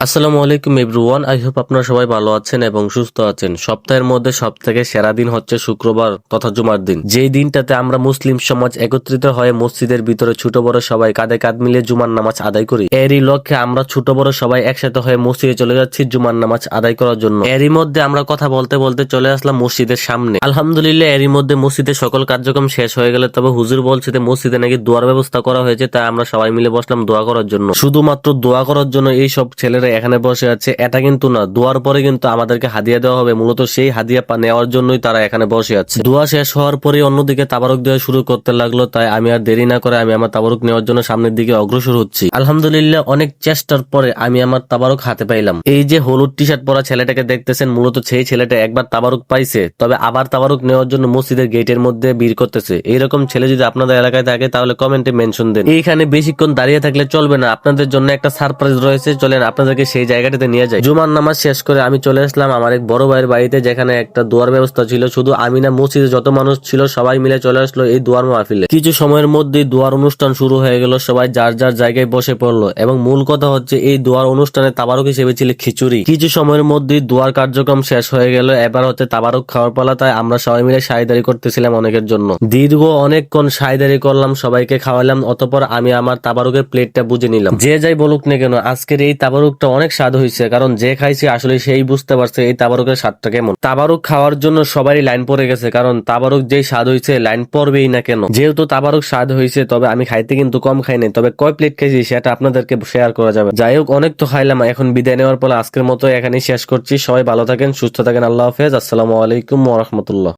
আসসালামু আলাইকুম everyone, I hope আপনারা সবাই ভালো আছেন এবং সুস্থ আছেন। সপ্তাহের মধ্যে সবথেকে সেরা দিন হচ্ছে শুক্রবার তথা জুমার দিন, যেই দিনটাতে আমরা মুসলিম সমাজ একত্রিত হয়ে মসজিদের ভিতরে ছোট বড় সবাই কাঁধে কাঁধ মিলিয়ে জুমার নামাজ আদায় করি। এরই লক্ষ্যে আমরা ছোট বড় সবাই একসাথে হয়ে মসজিদে চলে যাচ্ছি জুমার নামাজ আদায় করার জন্য। এরই মধ্যে আমরা কথা বলতে বলতে চলে আসলাম মসজিদের সামনে। আলহামদুলিল্লাহ, এরই মধ্যে মসজিদের সকল কার্যক্রম শেষ হয়ে গেলে তবে হুজুর বলছে যে মসজিদে নাকি দোয়ার ব্যবস্থা করা হয়েছে, তাই আমরা সবাই মিলে বসলাম দোয়া করার জন্য। শুধুমাত্র দোয়া করার জন্য এই সব ছেলেরা এখানে বসে আছে এটা কিন্তু না, দোয়ার পরে কিন্তু আমাদেরকে হাদিয়া দেওয়া হবে, মূলত সেই হাদিয়া নেওয়ার জন্যই তারা এখানে বসে আছে। দোয়া শেষ হওয়ার পরে অন্যদিকে তাবারক দেওয়া শুরু করতে লাগলো, তাই আমি আর দেরি না করে আমি আমার তাবারক নেওয়ার জন্য সামনের দিকে অগ্রসর হচ্ছি। আলহামদুলিল্লাহ, অনেক চেষ্টার পরে আমি আমার তাবারক হাতে পাইলাম। এই যে হলুদ টি শার্ট পরা ছেলেটাকে দেখতেছেন, মূলত সেই ছেলেটা একবার তাবারক পাইছে, তবে আবার তাবারক নেওয়ার জন্য মসজিদের গেটের মধ্যে ভিড় করতেছে। এইরকম ছেলে যদি আপনাদের এলাকায় থাকে তাহলে কমেন্টে মেনশন দেন। এইখানে বেশিক্ষণ দাঁড়িয়ে থাকলে চলবে না, আপনাদের জন্য একটা সারপ্রাইজ রয়েছে, চলেন আপনাদেরকে সেই জায়গাটাতে নিয়ে যাই। জুমার নামাজ শেষ করে আমি চলে আসলাম আমার এক বড় ভাইয়ের বাড়িতে, যেখানে একটা দোয়ার ব্যবস্থা ছিল। শুধু আমি না, মসজিদে যত মানুষ ছিল সবাই মিলে চলে আসলো এই দোয়ার মাহফিলে। কিছু সময়ের মধ্যেই দোয়ার অনুষ্ঠান শুরু হয়ে গেল, সবাই যার যার জায়গায় বসে পড়লো এবং মূল কথা হচ্ছে এই দোয়ার অনুষ্ঠানে তাবারক হিসেবে ছিল খিচুড়ি। কিছু সময়ের মধ্যেই দোয়ার কার্যক্রম শেষ হয়ে গেল, এবার হচ্ছে তাবারক খাওয়ার পালা, তাই আমরা সবাই মিলে সাইদারি করতেছিলাম অনেকের জন্য। দীর্ঘ অনেকক্ষণ সাইদারি করলাম, সবাইকে খাওয়ালাম, অতঃপর আমি আমার তাবারকের প্লেটটা বুঝে নিলাম। যে যাই বলুক না কেন, আজকের এই তাবারকটা অনেক স্বাদ হয়েছে, কারণ যে খাইছে আসলে সেই বুঝতে পারছে এই তাবারকের স্বাদটা কেমন। তাবারক খাওয়ার জন্য সবারই লাইন পড়ে গেছে, কারণ তাবারক যেই স্বাদ হয়েছে লাইন পড়বেই না কেন। যেহেতু তাবারক স্বাদ হয়েছে, তবে আমি খাইতে কিন্তু কম খাই নাই, তবে কয় প্লেট খাইছি সেটা আপনাদেরকে শেয়ার করা যাবে। যাই হোক, অনেক তো খাইলাম, এখন বিদায় নেওয়ার পর আজকের মতো এখানেই শেষ করছি। সবাই ভালো থাকেন, সুস্থ থাকেন, আল্লাহ হাফেজ, আসসালামু আলাইকুম ওয়া রাহমাতুল্লাহ।